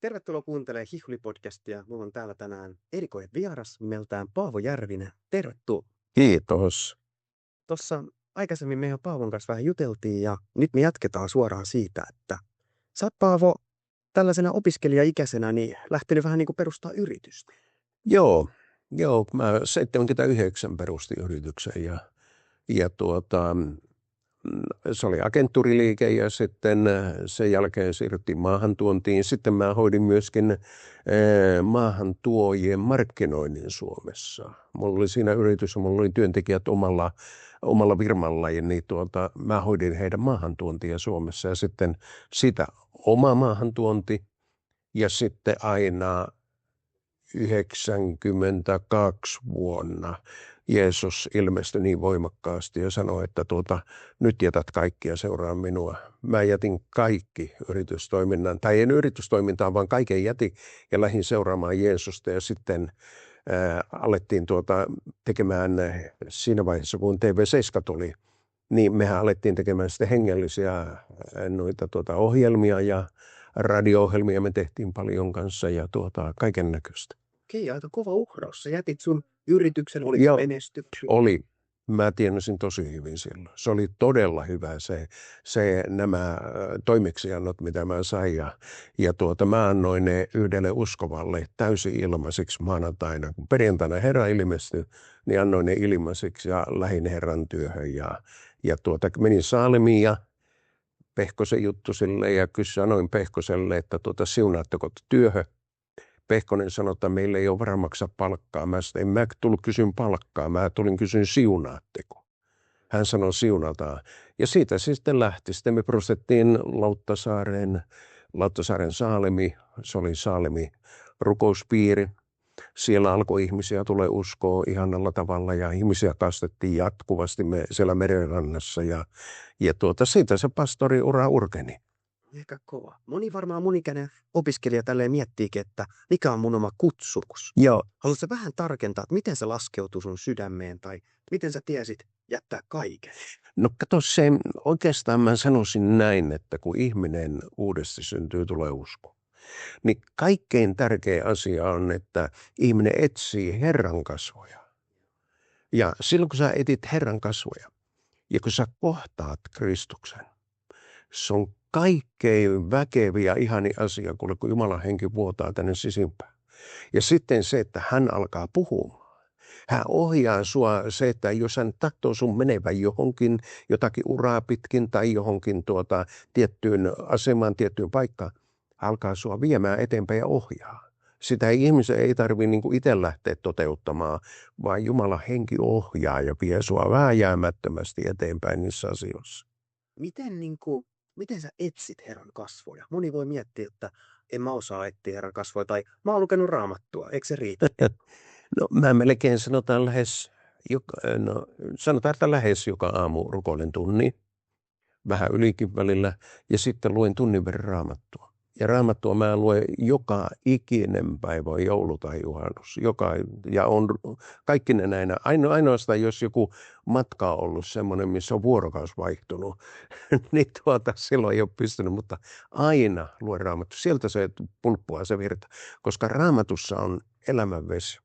Tervetuloa kuuntelemaan Hihuli-podcastia. Mulla on täällä tänään erikoinen vieras nimeltään Paavo Järvinen. Tervetuloa. Kiitos. Tuossa aikaisemmin me Paavon kanssa vähän juteltiin ja nyt me jatketaan suoraan siitä, että sä oot, Paavo, tällaisena opiskelijaikäisenä niin lähtenyt vähän niin kuin perustaa yritystä. Joo, mä 79 perustin yrityksen ja se oli agenttuuriliike ja sitten sen jälkeen siirryttiin maahantuontiin. Sitten mä hoidin myöskin maahantuojien markkinoinnin Suomessa. Mulla oli siinä yritys ja mulla oli työntekijät omalla firmalla ja niin mä hoidin heidän maahantuontia Suomessa ja sitten sitä oma maahantuonti ja sitten aina 92 vuonna Jeesus ilmestyi niin voimakkaasti ja sanoi, että nyt jätät kaikki ja seuraa minua. Mä jätin kaikki yritystoiminnan, tai en yritystoimintaa, vaan kaiken jätin ja lähdin seuraamaan Jeesusta ja sitten alettiin tekemään siinä vaiheessa, kun TV7 tuli, niin mehän alettiin tekemään sitten hengellisiä ohjelmia ja radio-ohjelmia me tehtiin paljon kanssa ja kaiken näköistä. Okei, aika kova uhraus. Sä jätit sun yrityksen, oliko menestyksiä? Oli. Mä tienasin tosi hyvin silloin. Se oli todella hyvä nämä toimeksiannot, mitä mä sain. Ja mä annoin ne yhdelle uskovalle täysin ilmaiseksi maanantaina. Kun perjantaina Herra ilmestyi, niin annoin ne ilmaiseksi ja lähdin Herran työhön. Menin Saalemiin ja Pehkosen juttu sille ja sanoin Pehkoselle, että siunaatteko työhön. Pehkonen sanoi, että meillä ei ole varaa maksaa palkkaa. Mä sanoin, en mä tullut kysyn palkkaa, mä tulin kysyn siunaatteko. Hän sanoi siunataan. Ja siitä se sitten lähti. Sitten me perustettiin Lauttasaaren Saalemi. Se oli Saalemi rukouspiiri. Siellä alkoi ihmisiä tulee uskoa ihanalla tavalla ja ihmisiä kastettiin jatkuvasti siellä merenrannassa. Ja siitä se pastoriura urkeni. Aika kova. Monikäinen opiskelija tälleen miettiikin, että mikä on mun oma kutsumus. Joo. Haluatko vähän tarkentaa, että miten se laskeutui sun sydämeen tai miten sä tiesit jättää kaiken? No kato oikeastaan mä sanoisin näin, että kun ihminen uudesti syntyy, tulee usko. Niin kaikkein tärkein asia on, että ihminen etsii Herran kasvoja. Ja silloin kun sä etit Herran kasvoja ja kun sä kohtaat Kristuksen, se on kaikkein väkeviä ihani asia, kun Jumalan henki vuotaa tänne sisimpään. Ja sitten se, että hän alkaa puhumaan. Hän ohjaa sua se, että jos hän tahtoo sun menevän johonkin, jotakin uraa pitkin tai johonkin tiettyyn asemaan, tiettyyn paikkaan, alkaa sua viemään eteenpäin ja ohjaa. Sitä ihmisen ei tarvitse itse lähteä toteuttamaan, vaan Jumalan henki ohjaa ja vie sua vääjäämättömästi eteenpäin niissä asioissa. Miten sä etsit Herran kasvoja? Moni voi miettiä, että en mä osaa etsiä Herran kasvoja tai mä oon lukenut Raamattua, eikö se riitä? No mä melkein sanotaan että lähes joka aamu rukoilen tunnin, vähän ylikin välillä ja sitten luen tunnin verran Raamattua. Ja Raamattua mä luen joka ikinen päivä, joulu tai juhannus. Ja on kaikki ne näinä. Ainoastaan jos joku matka on ollut semmoinen, missä on vuorokaus vaihtunut, niin silloin ei ole pystynyt. Mutta aina luen Raamattua. Sieltä se pulppuaa se virta, koska Raamatussa on elämänvesi.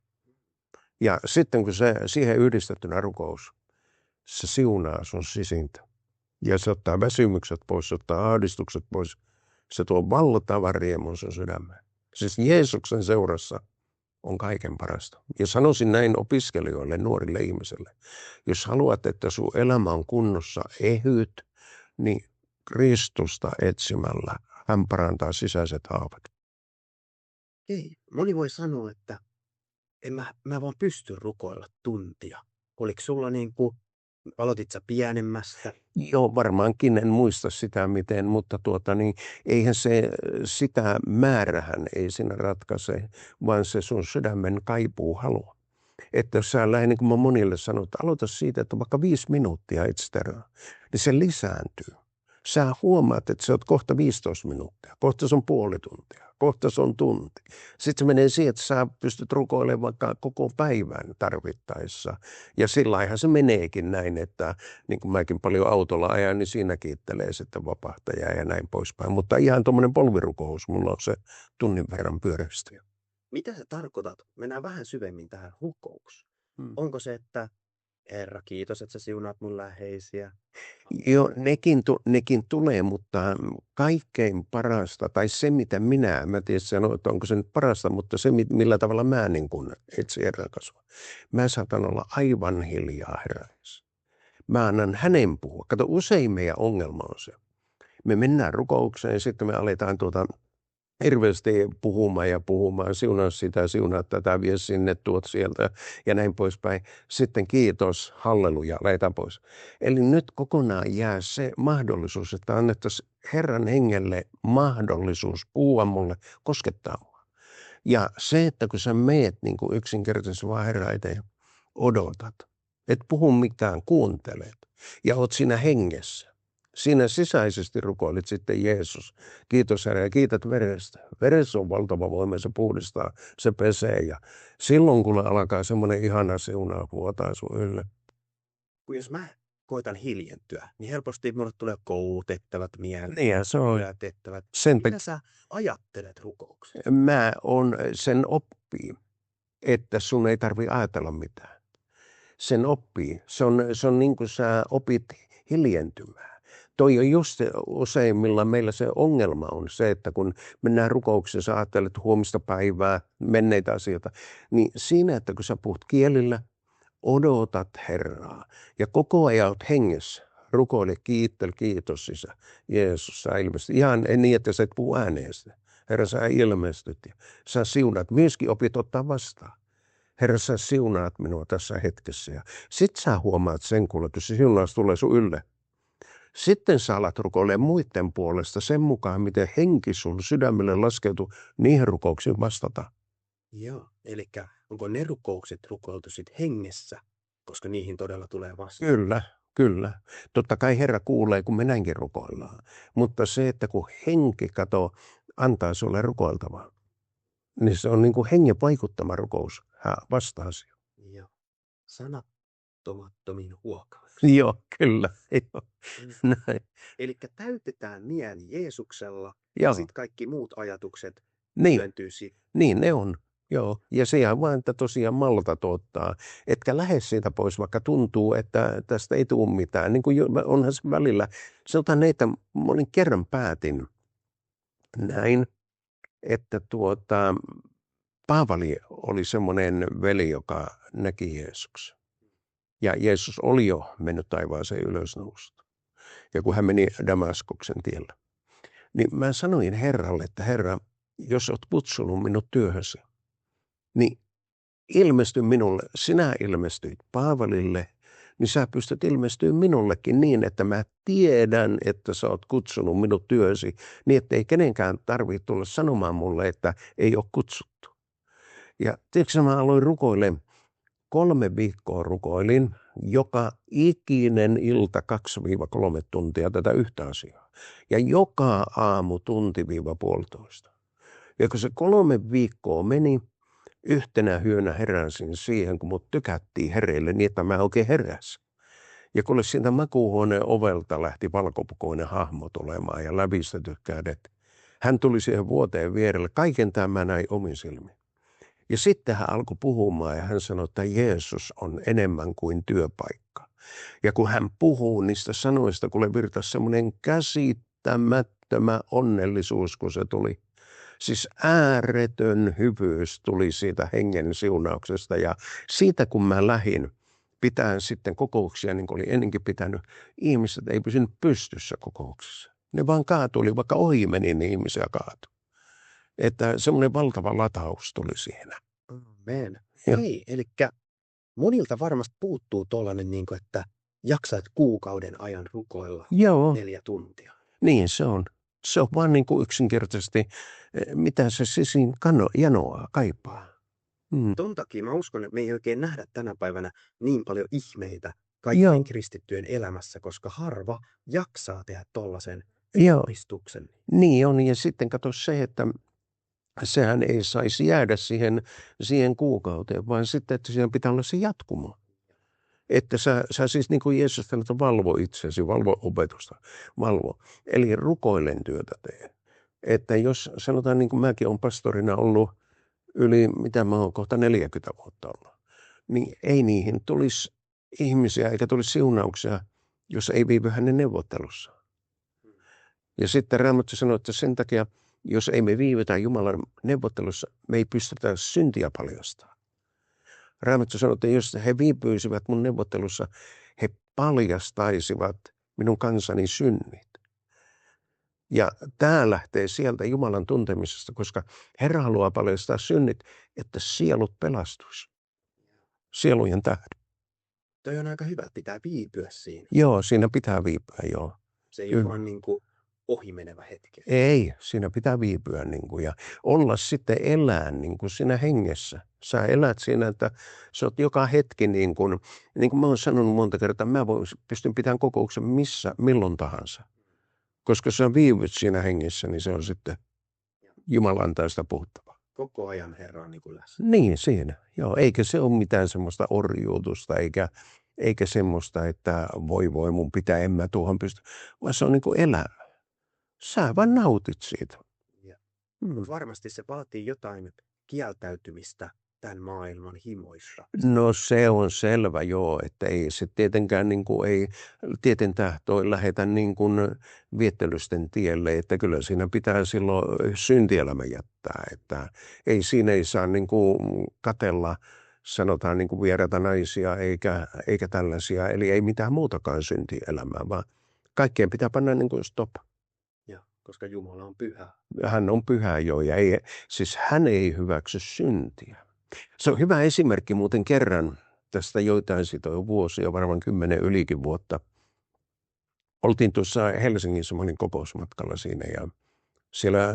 Ja sitten kun se siihen yhdistettynä rukous, se siunaa sun sisintä. Ja se ottaa väsymykset pois, se ottaa ahdistukset pois. Se tuo valtavan riemun sun sydämeen. Siis Jeesuksen seurassa on kaiken parasta. Ja sanoisin näin opiskelijoille, nuorille ihmisille. Jos haluat, että sun elämä on kunnossa ehyt, niin Kristusta etsimällä hän parantaa sisäiset haavat. Ei. Moni voi sanoa, että mä vaan pysty rukoilla tuntia. Oliko sulla aloitit sä pienemmästä? Joo, varmaankin en muista sitä miten, mutta eihän sitä määrähän ei siinä ratkaise, vaan se sun sydämen kaipuu halu. Että jos sä lähden, niin kuin mä monille sanon, että aloita siitä, että vaikka 5 minuuttia itseterää, niin se lisääntyy. Sä huomaat, että sä oot kohta 15 minuuttia, kohta se on puoli tuntia, kohta se on tunti. Sitten se menee siihen, että sä pystyt rukoilemaan vaikka koko päivän tarvittaessa. Ja sillä laillahan se meneekin näin, että niin kuin mäkin paljon autolla ajan, niin siinä kiittelee sitten vapahtajaa ja näin poispäin. Mutta ihan tuommoinen polvirukous, mulla on se tunnin verran pyöräistä. Mitä sä tarkoitat? Mennään vähän syvemmin tähän rukoukseen. Onko se, että Herra, kiitos, että sä siunaat mun läheisiä? Joo, nekin tulee, mutta kaikkein parasta, tai se mitä mä tiedän sanoa, että onko se nyt parasta, mutta se millä tavalla mä niin kuin etsin Herran kasvaa. Mä saatan olla aivan hiljaa Herrassa. Mä annan hänen puhua. Kato, usein meidän ongelma on se. Me mennään rukoukseen ja sitten me aletaan hirveästi puhumaan, siunaa sitä, siunaa tätä, vie sinne, tuot sieltä ja näin poispäin. Sitten kiitos, halleluja, lähetään pois. Eli nyt kokonaan jää se mahdollisuus, että annettaisiin Herran hengelle mahdollisuus puhua mulle, koskettaa mua. Ja se, että kun sä meet niin kuin yksinkertaisesti vaan Herran eteen, odotat, et puhu mitään, kuuntelet ja oot siinä hengessä. Siinä sisäisesti rukoilit sitten Jeesus. Kiitos Herra ja kiität verestä. Veressä on valtava voima, se puhdistaa, se pesee ja silloin kun alkaa semmoinen ihana siunaa vuotaa sun ylle. Kun jos mä koitan hiljentyä, niin helposti minulle tulee koulutettavat mieleen. Niin se on. Mitä sä ajattelet rukouksesta? Mä on sen oppii, että sun ei tarvitse ajatella mitään. Sen oppii. Se on niin kuin sä opit hiljentymään. Toi on just useimmilla meillä se ongelma on se, että kun mennään rukoukseen, sä ajattelet huomista päivää, menneitä asioita, niin siinä, että kun sä puhut kielillä, odotat Herraa ja koko ajan oot hengessä, rukoile, kiitos Isä, Jeesus, sä ilmestyt. Ihan niin, että sä et puhu ääneen sitä. Herra, sä ilmestyt ja sä siunaat, myöskin opit ottaa vastaan. Herra, sä siunaat minua tässä hetkessä ja sit sä huomaat sen, kun se siunaus tulee sun ylle. Sitten sä alat rukoilemaan muiden puolesta sen mukaan, miten henki sun sydämelle laskeutuu, niihin rukouksiin vastata. Joo, eli onko ne rukoukset rukoiltu sit hengessä, koska niihin todella tulee vasta? Kyllä. Totta kai Herra kuulee, kun me näinkin rukoillaan. Mutta se, että kun henki antaa sulle rukoiltavaa, niin se on niin kuin hengen vaikuttama rukous. Hän vastaa siihen. Joo. Sanattomattomiin huokaus. Joo, kyllä. Näin. Eli täytetään mieli Jeesuksella Joo. ja sitten kaikki muut ajatukset työntyy siihen. Niin ne on. Joo, ja sehän vaan, että tosiaan malta tuottaa, etkä lähde siitä pois, vaikka tuntuu, että tästä ei tule mitään. Niin kuin onhan se välillä, sanotaan näitä, monin kerran päätin näin, että Paavali oli semmoinen veli, joka näki Jeesuksen. Ja Jeesus oli jo mennyt taivaaseen ylösnousta. Ja kun hän meni Damaskoksen tiellä, niin mä sanoin Herralle, että Herra, jos olet kutsunut minut työhösi, niin ilmesty minulle, sinä ilmestyit Paavalille, niin sä pystyt ilmestyä minullekin niin, että mä tiedän, että sä oot kutsunut minut työsi, niin ettei kenenkään tarvitse tulla sanomaan mulle, että ei ole kutsuttu. Ja tiedätkö, mä aloin rukoilemaan, 3 viikkoa rukoilin, joka ikinen ilta 2-3 tuntia tätä yhtä asiaa. Ja joka aamu tunti-1,5. Ja kun se 3 viikkoa meni, yhtenä yönä heräsin siihen, kun mut tykättiin hereille niin, että mä oikein heräsin. Ja kun siitä makuuhuoneen ovelta lähti valkopukoinen hahmo tulemaan ja lävistetyt kädet, hän tuli siihen vuoteen vierelle. Kaiken tämän mä näin omin silmin. Ja sitten hän alkoi puhumaan ja hän sanoi, että Jeesus on enemmän kuin työpaikka. Ja kun hän puhuu niistä sanoista, kuule virtasi semmoinen käsittämättömä onnellisuus, kun se tuli. Siis ääretön hyvyys tuli siitä hengen siunauksesta ja siitä kun mä lähdin pitää sitten kokouksia, niin kuin oli ennenkin pitänyt, ihmiset ei pysynyt pystyssä kokouksessa. Ne vaan kaatui, vaikka ohi meni, niin ihmisiä kaatui. Että semmoinen valtava lataus tuli siinä. Amen. Hei, eli monilta varmasti puuttuu tuollainen, että jaksat kuukauden ajan rukoilla 4 tuntia. Niin se on. Se on vaan niin kuin yksinkertaisesti, mitä se sisin janoaa, kaipaa. Ton takia mä uskon, että me ei oikein nähdä tänä päivänä niin paljon ihmeitä kaikkien kristittyjen elämässä, koska harva jaksaa tehdä tollaisen opistuksen. Niin on, ja sitten kato se, että sehän ei saisi jäädä siihen kuukauteen, vaan sitten, että siinä pitää olla se jatkumo. Että sä siis niin kuin Jeesus sanoi, että valvo itseäsi, valvo opetusta, valvo. Eli rukoillen työtä tee. Että jos sanotaan niin kuin mäkin olen pastorina ollut mitä mä oon kohta 40 vuotta ollut, niin ei niihin tulisi ihmisiä eikä tulisi siunauksia, jos ei viivy hänen neuvottelussa. Ja sitten Raamattu sanoo, että sen takia, jos ei me viivytä Jumalan neuvottelussa, me ei pystytä syntiä paljastamaan. Raamattu sanoo, että jos he viipyisivät mun neuvottelussa, he paljastaisivat minun kansani synnit. Ja tämä lähtee sieltä Jumalan tuntemisesta, koska Herra haluaa paljastaa synnit, että sielut pelastuisi. Sielujen tähden. Toi on aika hyvä, että pitää viipyä siinä. Joo, siinä pitää viipyä, joo. Se ei ole vaan niin kuin ohimenevä hetki. Ei, siinä pitää viipyä niin kuin, ja olla sitten elää niin kuin siinä hengessä. Sä elät siinä, että sä oot joka hetki niin kuin mä oon sanonut monta kertaa, mä pystyn pitämään kokouksen milloin tahansa. Koska jos sä viivyt siinä hengessä, niin se on sitten Jumala antaa sitä puhuttavaa. Koko ajan Herra on niin kuin läsnä. Niin, siinä. Joo, eikä se ole mitään semmoista orjuutusta, eikä semmoista, että voi, mun pitää, en mä tuohon pysty. Vaan se on niin kuin elämä. Sä vaan nautit siitä. Mutta varmasti se vaatii jotain kieltäytymistä tämän maailman himoista. No se on selvä, joo, että ei se tietenkään niin kuin, ei tieten tahtoin lähetä niin kuin viettelysten tielle, että kyllä siinä pitää silloin syntielämä jättää, että ei saa niin kuin katella, sanotaan niin kuin vieraita naisia eikä tällaisia, eli ei mitään muutakaan syntielämää, vaan kaikkeen pitää panna niin kuin stop. Ja, koska Jumala on pyhä. Hän on pyhä jo ja siis hän ei hyväksy syntiä. Se on hyvä esimerkki muuten kerran tästä joitain siitä jo vuosia, varmaan 10 ylikin vuotta. Oltiin tuossa Helsingissä, mä olin kokousmatkalla siinä ja siellä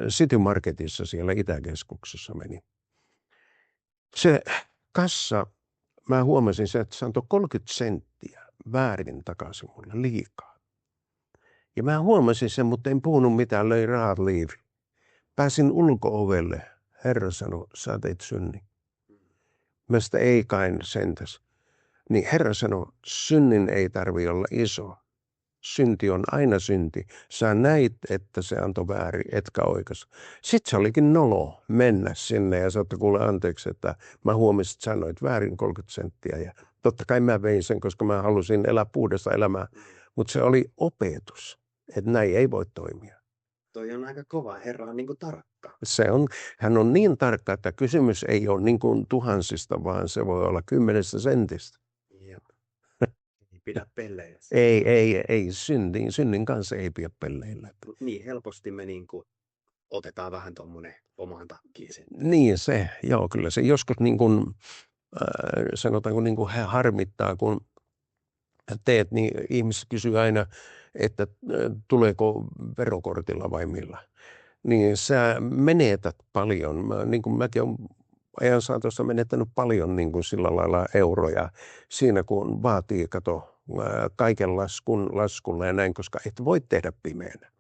City Marketissa, siellä Itäkeskuksessa meni. Se kassa, mä huomasin se, että se antoi 30 senttiä väärin takaisin mulle liikaa. Ja mä huomasin sen, mutta en puhunut mitään, löi rahat liivi. Pääsin ulko-ovelle. Herra sanoi, sä teit synnin. Mä sitä ei kai sentäs. Niin Herra sanoi, synnin ei tarvitse olla iso. Synti on aina synti. Sä näit, että se antoi väärin, etkä oikas. Sitten se olikin nolo mennä sinne ja sanoa, kuule anteeksi, että mä huomasin, että sanoit väärin 30 senttiä. Ja totta kai mä vein sen, koska mä halusin elää puhdasta elämää. Mutta se oli opetus, että näin ei voi toimia. Toi on aika kova. Herra on niin kuin tarkka. Hän on niin tarkka, että kysymys ei ole niin kuin tuhansista, vaan se voi olla 10 sentistä. Joo. Ei pidä pelleillä. Ei. Synnin kanssa ei pidä pelleillä. Niin helposti me niin kuin otetaan vähän tuommoinen omaan takkiin sen. Niin se, joo kyllä se joskus niin kuin, sanotaanko niin kuin harmittaa, kun teet, niin ihmiset kysyy aina, että tuleeko verokortilla vai millä. Niin sä menetät paljon, niin kuin mäkin olen ajan saatossa menettänyt paljon niin kuin sillä lailla euroja siinä, kun vaatii kaiken laskulla ja näin, koska et voi tehdä pimeänä.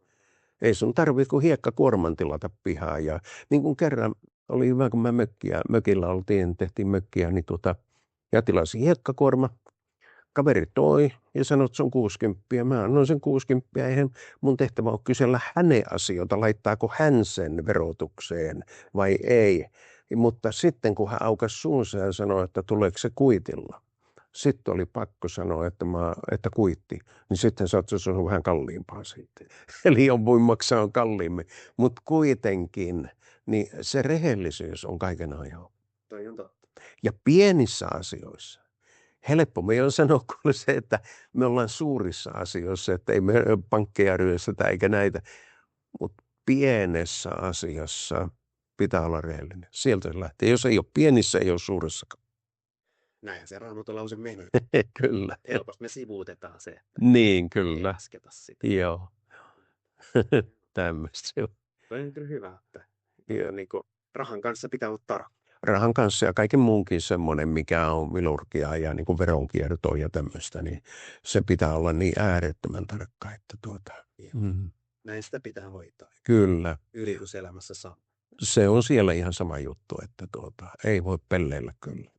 Ei sun tarvitse kuin hiekkakuorman tilata pihaa. Ja niin kuin kerran oli hyvä, kun mä mökillä tehtiin mökkiä, niin ja tilasin hiekkakuorma. Kaveri toi ja sanoi, että se on 60. Mä annoin sen 60. Eihän mun tehtävä ole kysellä hänen asioita, laittaako hän sen verotukseen vai ei. Mutta sitten kun hän aukasi suunsa ja sanoi, että tuleeko se kuitilla. Sitten oli pakko sanoa, että kuitti. Niin sitten se on vähän kalliimpaa sitten. Eli voi maksaa kalliimmin. Mutta kuitenkin, niin se rehellisyys on kaiken ajan. Toi on totta. Ja pienissä asioissa. Helppo me on sanoa kuule se, että me ollaan suurissa asioissa, että ei me pankkeja ryöstetä eikä näitä. Mutta pienessä asiassa pitää olla rehellinen. Sieltä se lähtee. Jos ei ole pienissä, ei ole suuressakaan. Näinhän se Raamatulause meni. Kyllä. Helposti me sivuutetaan se. Niin, Ei kyllä. lasketa sitä. Joo. Tämmöistä se on. Toi on kyllä hyvä, että niin kuin, rahan kanssa pitää olla tarkka. Rahan kanssa ja kaiken muunkin semmoinen, mikä on milurgia ja niin kuin veronkiertoa ja tämmöistä, niin se pitää olla niin äärettömän tarkka, että Näin sitä pitää hoitaa. Kyllä. Yrityselämässä saa. se on siellä ihan sama juttu, että ei voi pelleillä kyllä.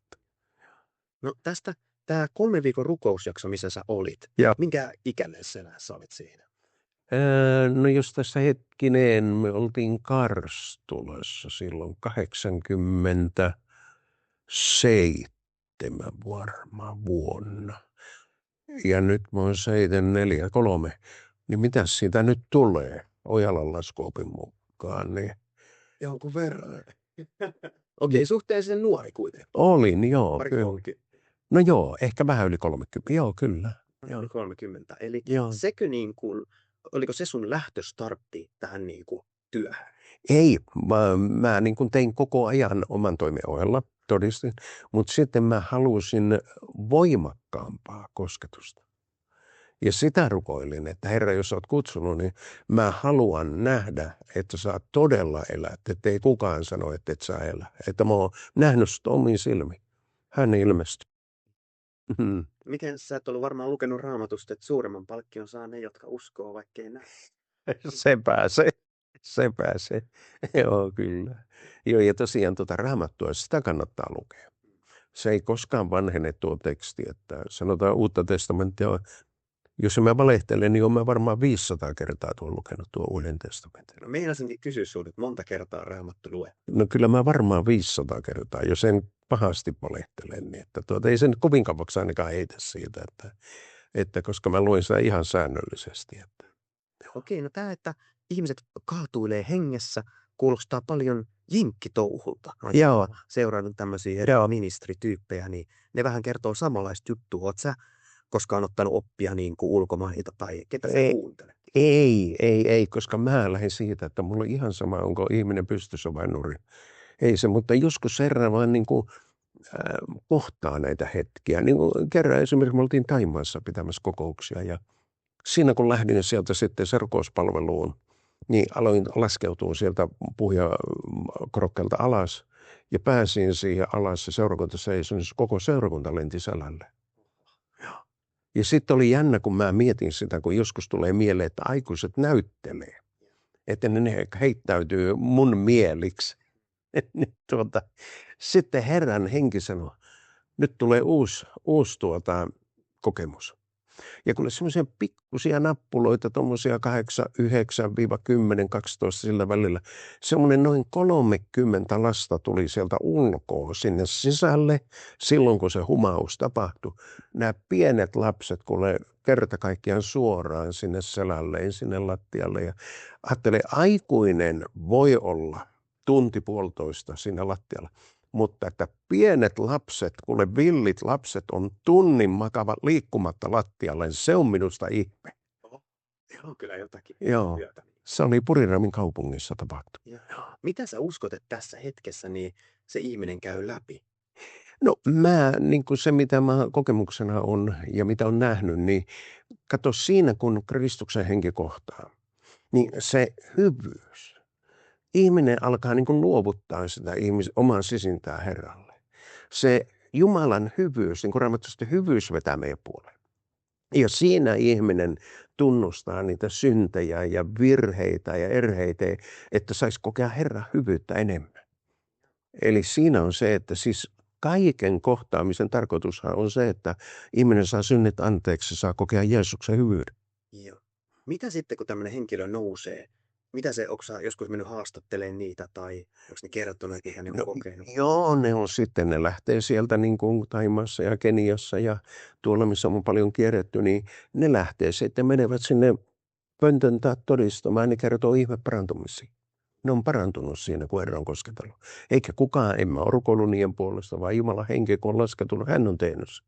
No tästä tämä 3 viikon rukousjakso, missä sä olit. Ja. Minkä ikäinen sä olit siinä? No jos tässä hetkinen, me oltiin Karstulassa silloin 87 varmaan vuonna. Ja nyt mä oon 743. Niin mitäs siitä nyt tulee Ojalan laskuopin mukaan? Niin Jonkun verran. Okei, suhteellisen nuori kuitenkin. olin, joo. Pari Kyllä. 30. No joo, ehkä vähän yli 30. Joo, kyllä. Joo. 30. Eli Joo. sekö niin kuin, oliko se sun lähtöstartti tähän niin kuin työhön? Ei, mä niin kuin tein koko ajan oman toimen ohella, todistin, mutta sitten mä halusin voimakkaampaa kosketusta. Ja sitä rukoilin, että Herra, jos olet kutsunut, niin mä haluan nähdä, että sä todella elät, että ei kukaan sano, että et sä elä. Että mä oon nähnyt sitä omiin silmiin. Hän ilmestyi. Miten sä et ollut varmaan lukenut Raamatusta, että suuremman palkkion saa ne, jotka uskoo, vaikkei näe? Se pääsee. Joo, kyllä. Joo, ja tosiaan Raamattua, sitä kannattaa lukea. Se ei koskaan vanhene tuo teksti, että sanotaan Uutta testamenttia, jos mä valehtelen, niin olen varmaan 500 kertaa tuon lukenut tuo Uuden testamentin. No meinasin kysyä sinulta, että monta kertaa Raamattu lue. No kyllä mä varmaan 500 kertaa, jos en pahasti valehtele, niin että ei sen kovin kauaksi ainakaan heitä siitä, että koska mä luen sitä ihan säännöllisesti. Että. Okei, no tämä, että ihmiset kaatuilee hengessä, kuulostaa paljon jinkkitouhulta. Joo. Seurannut tämmöisiä ministrityyppejä, niin ne vähän kertoo samanlaista juttua. Oletko sä koskaan ottanut oppia niin kuin ulkomailta tai ketä sä kuuntelet? Ei, koska mä lähdin siitä, että mulla on ihan sama, onko ihminen pystyssä vai nurin. Ei se, mutta joskus Herra vaan niin kuin, kohtaa näitä hetkiä. Niin kuin kerran esimerkiksi me oltiin Thaimaassa pitämässä kokouksia ja siinä kun lähdin sieltä sitten serkouspalveluun, niin aloin laskeutua sieltä puhujakrokkelta alas ja pääsin siihen alas ja seurakunta seisoi, niin koko seurakunta lenti selälle. Ja sitten oli jännä, kun mä mietin sitä, kun joskus tulee mieleen, että aikuiset näyttelee, että ne heittäytyy mun mieliksi. Sitten Herran henki sanoi, nyt tulee uusi kokemus. Ja kun semmoisia pikkusia nappuloita, tuommoisia 8, 9, 10, 12 sillä välillä, semmoinen noin 30 lasta tuli sieltä ulkoa sinne sisälle silloin, kun se humaus tapahtui. Nämä pienet lapset, kun ne kerta kaikkiaan suoraan sinne selälleen, sinne lattialle. Ja ajattelee, aikuinen voi olla tunti puolitoista siinä lattialla. Mutta että pienet lapset, kuule villit lapset on tunnin makava liikkumatta lattialle, se on minusta ihme. Se on kyllä jotakin. Joo, se oli Buriramin kaupungissa tapahtunut. Mitä sä uskot, että tässä hetkessä niin se ihminen käy läpi? No niin kuin se mitä mä kokemuksena on ja mitä on nähnyt, niin kato siinä kun Kristuksen henki kohtaa, niin se hyvyys. Ihminen alkaa niin kuin luovuttaa sitä oman sisintää Herralle. Se Jumalan hyvyys, niin kuin Raamatusta hyvyys vetää meidän puoleen. Ja siinä ihminen tunnustaa niitä syntejä ja virheitä ja erheitä, että saisi kokea Herran hyvyyttä enemmän. Eli siinä on se, että siis kaiken kohtaamisen tarkoitushan on se, että ihminen saa synnit anteeksi, saa kokea Jeesuksen hyvyyden. Joo. Mitä sitten, kun tämmöinen henkilö nousee? Mitä se, onko sä joskus mennyt haastattelemaan niitä tai onko ne kertonut, että hän on kokenut? Joo, ne lähtee sieltä niin kuin Thaimaassa ja Keniassa ja tuolla, missä on paljon kierretty, niin ne lähtee sitten, menevät sinne pöntön todistamaan, ne kertoo ihme parantumisia. Ne on parantunut siinä, kun Herra on kosketellut. Eikä kukaan, en mä ole rukoillut niiden puolesta, vaan Jumalan henki, kun on lasketunut, hän on tehnyt sen.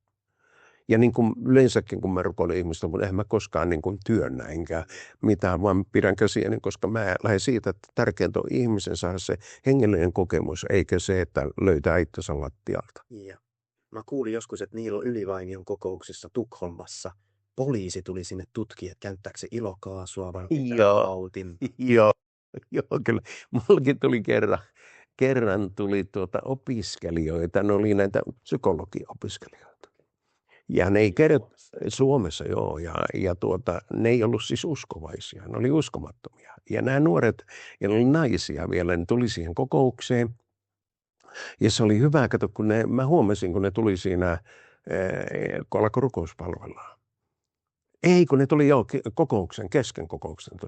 Ja niin kuin yleensäkin, kun mä rukoilen ihmistä, mutta en mä koskaan niin kuin työnnä enkä mitään, vaan pidän käsiäni, koska mä lähden siitä, että tärkeintä on ihmisen saada se hengellinen kokemus, eikä se, että löytää itsensä lattialta. Ja. Mä kuulin joskus, että Niilo Ylivainion kokouksessa Tukholmassa poliisi tuli sinne tutkia, että käyttääkö se ilokaasua vai autin. Joo, kyllä. Mullakin tuli kerran tuli opiskelijoita, ne oli näitä psykologiopiskelijoita. Ja ne ei Suomessa joo, ja ne ei ollut siis uskovaisia, ne oli uskomattomia. Ja nämä nuoret, ja ne oli naisia vielä, ne tuli siihen kokoukseen. Ja se oli hyvä, kato, kun mä huomasin, kun ne tuli siinä, kun alkoi rukouspalvelua. Ei, kun ne tuli jo kesken kokouksen.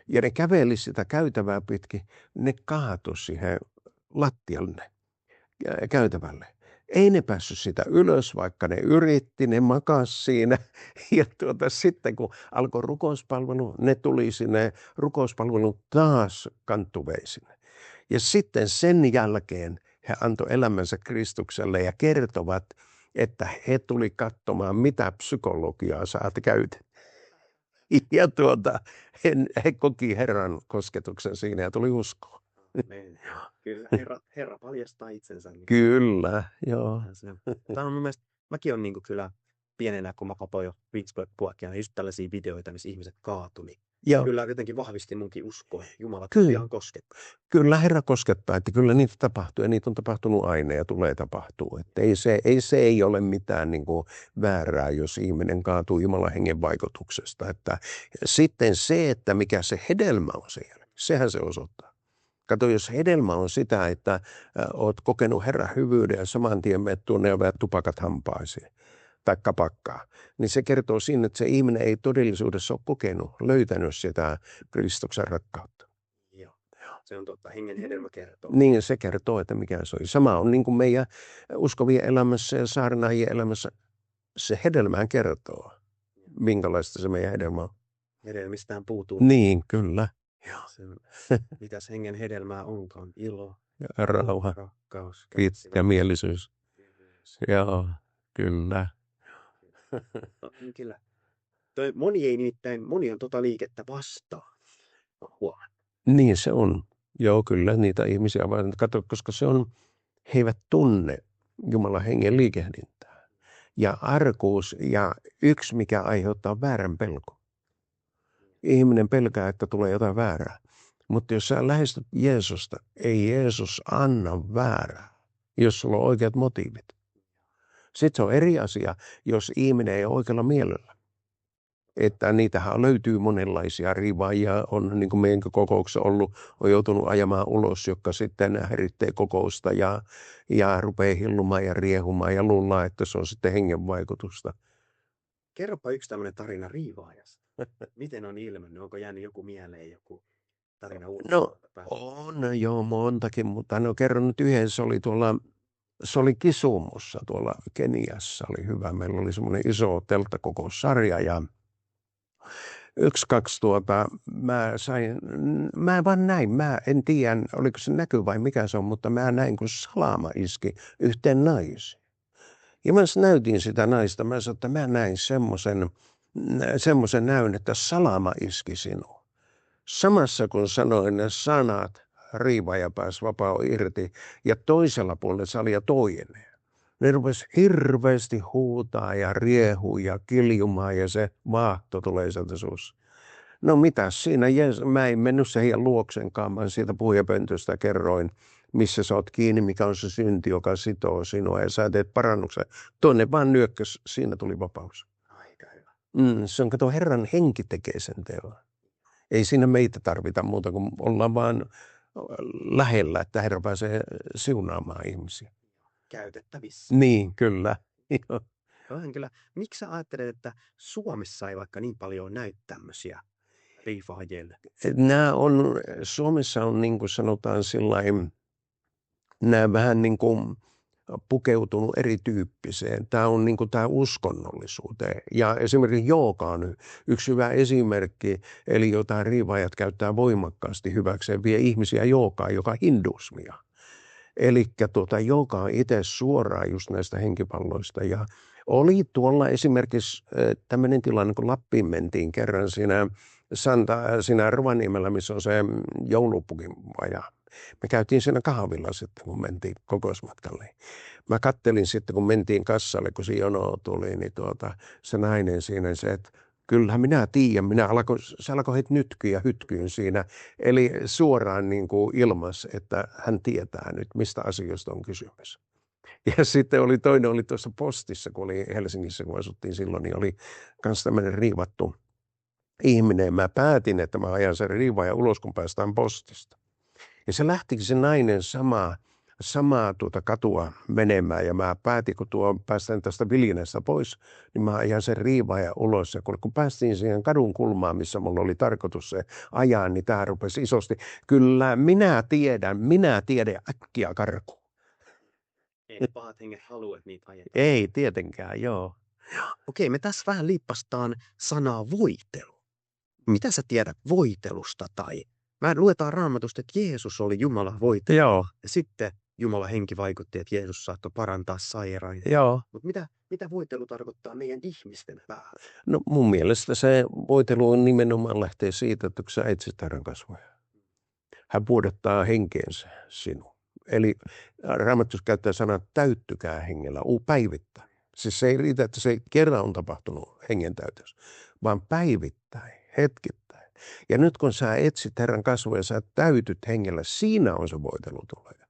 Ja ne käveli sitä käytävää pitkin, ne kaatui siihen lattialle käytävälle. Ei ne päässyt sitä ylös, vaikka ne yritti, ne makas siinä. Ja sitten kun alkoi rukouspalvelu, ne tuli sinne rukouspalvelun taas kantuveisin. Ja sitten sen jälkeen he antoi elämänsä Kristukselle ja kertovat, että he tuli katsomaan, mitä psykologiaa sä oot käytetty. Ja he koki Herran kosketuksen siinä ja tuli uskoon. Kyllä, Herra paljastaa itsensä. Kyllä, joo. Tämä on mun mielestä, mäkin on niinku kyllä pienenä, kun mä kapoin jo Pittsburgh-puokia, just tällaisia videoita, missä ihmiset kaatui. Joo. Kyllä jotenkin vahvisti munkin uskoa. Jumala ihan koskettaa. Kyllä Herra koskettaa, että kyllä niitä tapahtuu ja niitä on tapahtunut aina ja tulee tapahtuu. Että ei ole mitään niin kuin väärää, jos ihminen kaatuu Jumalan hengen vaikutuksesta. Että sitten se, että mikä se hedelmä on siellä, sehän se osoittaa. Kato, jos hedelmä on sitä, että oot kokenut Herran hyvyyden ja saman tien menet tuonne ja veät tupakat hampaisiin tai kapakkaa, niin se kertoo siinä, että se ihminen ei todellisuudessa ole kokenut, löytänyt sitä Kristuksen rakkautta. Joo, se on totta. Hengen hedelmä kertoo. Niin, se kertoo, että mikä se on. Sama on niin kuin meidän uskovien elämässä ja saarnaajien elämässä. Se hedelmään kertoo, minkälaista se meidän hedelmä on. Hedelmistään puutuu. Niin, kyllä. Mitäs hengen hedelmää onkaan? Ilo, rauha, rakkaus, pitkämielisyys. Joo, kyllä. Kyllä. Moni on liikettä vastaan. Huomannut. Niin se on. Joo, kyllä niitä ihmisiä vaan. Kato, koska he eivät tunne Jumalan hengen liikehdintää. Ja arkuus ja yksi, mikä aiheuttaa väärän pelko. Ihminen pelkää, että tulee jotain väärää. Mutta jos sä lähestyt Jeesusta, ei Jeesus anna väärää, jos sulla on oikeat motiivit. Sitten se on eri asia, jos ihminen ei ole oikealla mielellä. Että niitähän löytyy monenlaisia rivaajia, on niin kuin meidän kokouksessa on joutunut ajamaan ulos, jotka sitten häiritsee kokousta ja rupeaa hillumaan ja riehumaan ja luullaan, että se on sitten hengen vaikutusta. Kerropa yksi tämmöinen tarina riivaajasta. Miten on ilmennyt? Onko jäänyt joku mieleen, joku tarina No on joo montakin, mutta kerron nyt yhden, se oli Kisumussa tuolla Keniassa, oli hyvä. Meillä oli semmoinen iso telttakokoussarja ja mä vaan näin, mä en tiedä oliko se näky vai mikä se on, mutta mä näin kun salama iski yhteen naisiin. Ja mä näytin sitä naista, mä sanoin, että mä näin semmoisen näyn, että salama iski sinuun. Samassa kun sanoin ne sanat, riivaaja pääsi vapaa irti ja toisella puolella salia toinen. Ne rupesi hirveästi huutaa ja riehuu ja kiljumaan ja se vaahto tulee sieltä suussa. No mitäs siinä, mä en mennyt se heidän luoksenkaan, mä siitä puhujapöntöstä kerroin, missä sä oot kiinni, mikä on se synti, joka sitoo sinua ja sä teet parannuksen. Toinen vaan nyökkäs, siinä tuli vapaus. Aika hyvä. Se on, kato, Herran henki tekee sen teon. Ei siinä meitä tarvita muuta kuin ollaan vaan lähellä, että Herra pääsee siunaamaan ihmisiä. Käytettävissä. Niin, kyllä. Kyllä. Miksi sä ajattelet, että Suomessa ei vaikka niin paljon näy tämmöisiä riivaajille? Suomessa on niin kuin sanotaan sillain, nämä vähän niin kuin pukeutunut erityyppiseen. Tämä on niin kuin tämä uskonnollisuuteen. Ja esimerkiksi jooga on yksi hyvä esimerkki, eli jotain riivaajat käyttää voimakkaasti hyväkseen, vie ihmisiä joogaan, joka hinduismia. Eli jooga on itse suoraan just näistä henkipalloista. Ja oli tuolla esimerkiksi tämmöinen tilanne, kun Lappiin mentiin kerran siinä Rovaniemellä, missä on se joulupukin vaja. Me käytiin siinä kahvilla sitten, kun mentiin kokousmatkalle. Mä kattelin sitten, kun mentiin kassalle, kun se jono tuli, niin se nainen siinä, se, että kyllähän minä tiedän, se alkoi heti nytkyä ja hytkyyn siinä. Eli suoraan niin kuin ilmas, että hän tietää nyt, mistä asioista on kysymys. Ja sitten oli toinen oli tuossa postissa, kun oli Helsingissä, kun asuttiin silloin, niin oli myös tämmöinen riivattu ihminen. Mä päätin, että mä ajan sen riivaajan ulos, kun päästään postista. Ja se lähtikin se nainen samaa katua menemään. Ja mä päätin, kun päästään tästä Viljinästä pois, niin mä ajan sen riivaajan ulos. Ja kun päästiin siihen kadun kulmaan, missä mulla oli tarkoitus se ajaa, niin tää rupesi isosti. Kyllä minä tiedän äkkiä karkuun. Ei pahat henget halua, että niitä ajetaan. Ei tietenkään, joo. Okei, me tässä vähän liippastaan sanaa voitelu. Mitä sä tiedät voitelusta tai? Mä luetaan Raamatusta, että Jeesus oli Jumalan voitelu. Joo, Ja sitten Jumalan henki vaikutti, että Jeesus saattoi parantaa sairaita. joo. Mutta mitä voitelu tarkoittaa meidän ihmisten päällä? No mun mielestä se voitelu on nimenomaan lähtee siitä, että kun sä etsit Herran kasvoja. Hän puodattaa henkeensä sinun. Eli Raamattu käyttää sanaa täyttykää hengellä, päivittäin. Siis se ei riitä, että se kerran on tapahtunut hengen täytös, vaan päivittäin, hetkittäin. Ja nyt kun sä etsit Herran kasvoja, sä täytyt hengellä, siinä on se voitelu tulee.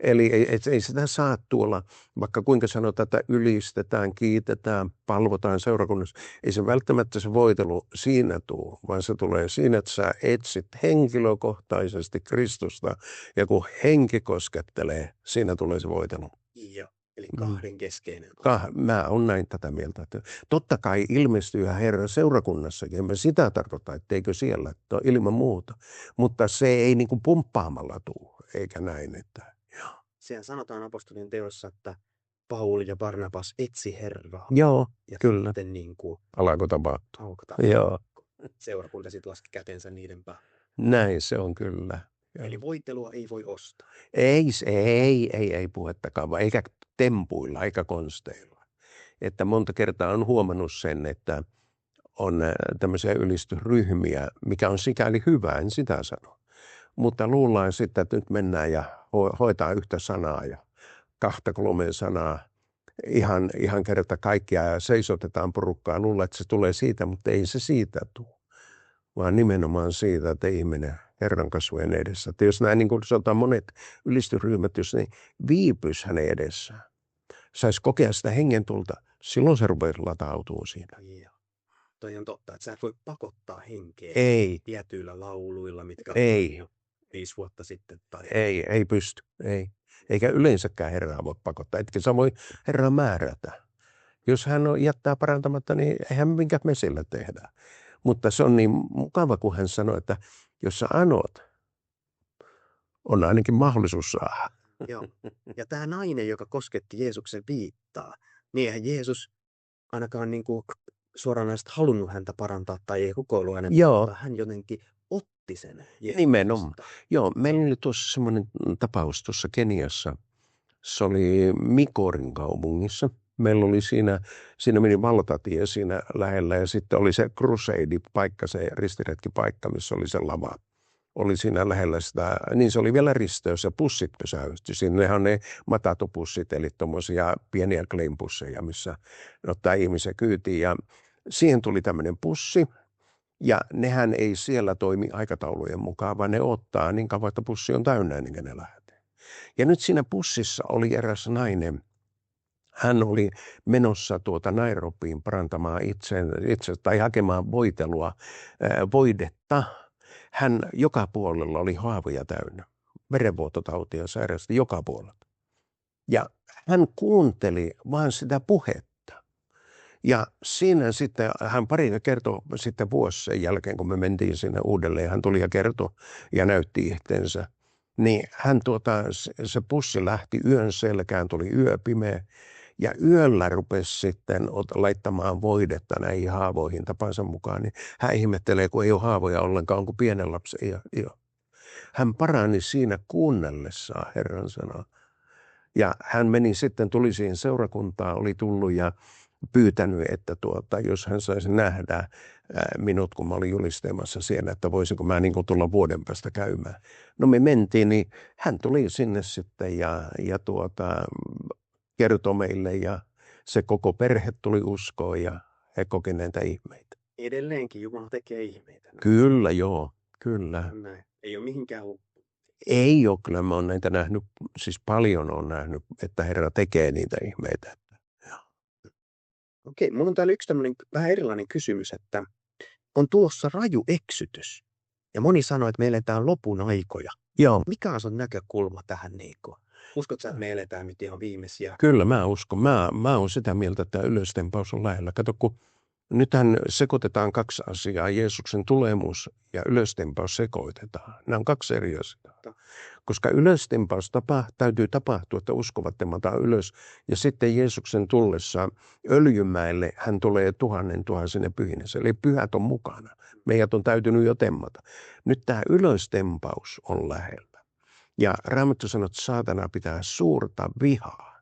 Eli ei sitä saa tuolla, vaikka kuinka sanotaan, että ylistetään, kiitetään, palvotaan seurakunnassa. Ei se välttämättä se voitelu siinä tule, vaan se tulee siinä, että sä etsit henkilökohtaisesti Kristusta. Ja kun henki koskettelee, siinä tulee se voitelu. Joo, eli kahden keskeinen. Mä oon näin tätä mieltä. Että totta kai ilmestyy Herran seurakunnassakin. En mä sitä tarkoita, etteikö siellä, että ilman muuta. Mutta se ei niin kuin pumppaamalla tule, eikä näin, että... Sehän sanotaan apostolien teossa, että Pauli ja Barnabas etsi Herraa. Joo, ja kyllä. Sitten niin kuin Alako tapahtua. aukata. Joo. Seurakunta sitten laski kätensä niiden päälle. Näin se on kyllä. Eli voittelua ei voi ostaa. Ei puhettakaan, vaan eikä tempuilla, eikä konsteilla. Että monta kertaa on huomannut sen, että on tämmöisiä ylistysryhmiä, mikä on sikäli hyvä, en sitä sano. Mutta luullaan sitten, että nyt mennään ja hoitaa yhtä sanaa ja 2-3 sanaa ihan kerta kaikkiaan ja seisotetaan porukkaa. Luullaan, että se tulee siitä, mutta ei se siitä tule, vaan nimenomaan siitä, että ihminen Herran kasvojen edessä. Että jos nämä, niin kuin sanotaan monet ylistysryhmät, jos ne viipyisi hänen edessään, saisi kokea sitä hengen tulta, silloin se rupeaa latautumaan siinä. Joo. Toi on totta, että sä et voi pakottaa henkeä Ei. tietyillä lauluilla, mitkä Ei. on 5 vuotta sitten. Tai... Ei pysty, ei. Eikä yleensäkään Herraa voi pakottaa, etkä sä voi Herraa määrätä. Jos hän jättää parantamatta, niin eihän minkä me sillä tehdään. Mutta se on niin mukava, kun hän sanoi, että jos sä anot, on ainakin mahdollisuus saada. Joo. Ja tämä nainen, joka kosketti Jeesuksen viittaa, niin eihän Jeesus ainakaan niin kuin suoranaisesti halunnut häntä parantaa tai ei rukoillut hänen, mutta hän jotenkin otti sen Nimenomaan. Joo, meillä oli tuossa semmoinen tapaus tuossa Keniassa. Se oli Mikorin kaupungissa. Meillä oli siinä meni valtatie siinä lähellä ja sitten oli se crusade-paikka, se ristiretkipaikka, missä oli se lava. Oli siinä lähellä sitä, niin se oli vielä risteys ja pussit pysäytty. Sinnehän on ne matatopussit, eli tuommoisia pieniä kleinpusseja, missä ottaa ihmisen kyytiin. Ja siihen tuli tämmöinen pussi. Ja nehän ei siellä toimi aikataulujen mukaan, vaan ne ottaa niin kauan, että pussi on täynnä ennen kuin ne lähtee. Ja nyt siinä pussissa oli eräs nainen. Hän oli menossa Nairobiin parantamaan itse tai hakemaan voidetta. Hän joka puolella oli haavoja täynnä, verenvuototautia sairasti joka puolella. Ja hän kuunteli vaan sitä puhetta. Ja siinä sitten hän kertoi sitten vuosi sen jälkeen, kun me mentiin sinne uudelleen, hän tuli ja kertoi ja näytti itseensä. Niin hän se pussi lähti yön selkään, tuli yö pimeä. Ja yöllä rupesi sitten laittamaan voidetta näihin haavoihin tapansa mukaan. Niin hän ihmettelee, kun ei ole haavoja ollenkaan, onko pienen lapsen. Hän parani siinä kuunnellessaan Herran sanaa. Ja hän meni sitten, tuli siihen seurakuntaan, oli tullut ja pyytänyt, että jos hän saisi nähdä minut, kun mä olin julistamassa siellä, että voisinko mä niin kuin tulla vuoden päästä käymään. No me mentiin, niin hän tuli sinne sitten ja kertoi meille ja se koko perhe tuli uskoon ja he koki näitä ihmeitä. Edelleenkin Jumala tekee ihmeitä. Kyllä, joo, kyllä. Näin. Ei ole mihinkään loppu. Ei ole, kyllä mä oon näitä nähnyt, siis paljon on nähnyt, että Herra tekee niitä ihmeitä. Okei, mulla on täällä yksi tämmöinen vähän erilainen kysymys, että on tulossa raju eksytys. Ja moni sanoo, että me eletään lopun aikoja. Joo, Mikä on sun näkökulma tähän, Niikko? Uskotko sä, että me eletään nyt ihan viimeisiä? kyllä mä uskon. Mä oon sitä mieltä, että ylöstempaus on lähellä. Kato, kun nythän sekoitetaan kaksi asiaa. Jeesuksen tulemus ja ylöstempaus sekoitetaan. Nämä on kaksi eri asiaa. Koska ylöstempaus täytyy tapahtua, että uskovat temataan ylös. Ja sitten Jeesuksen tullessa Öljymäelle hän tulee 1000 pyhinässä. Eli pyhät on mukana. Meidät on täytynyt jo temmata. Nyt tämä ylöstempaus on lähellä. Ja Raamattu sanoo, että saatana pitää suurta vihaa